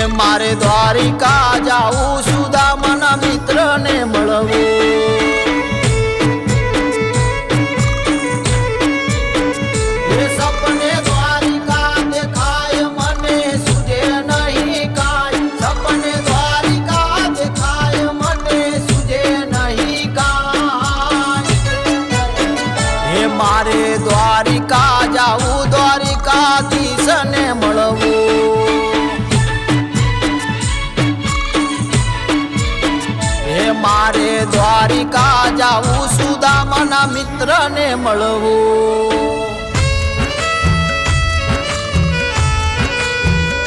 મારે દ્વારિકા જાવું સુદામાના મિત્રને મળવું સપને દ્વારિકા દેખાય મને સુજે નહીં કાંઈ સપને દ્વારિકા દેખાય મને સુજે નહીં કાંઈ મારે દ્વારિકા જાવું દ્વારિકાધીશને મળવું મારે દ્વારિકા જાવું સુદામાના મિત્રને મળવું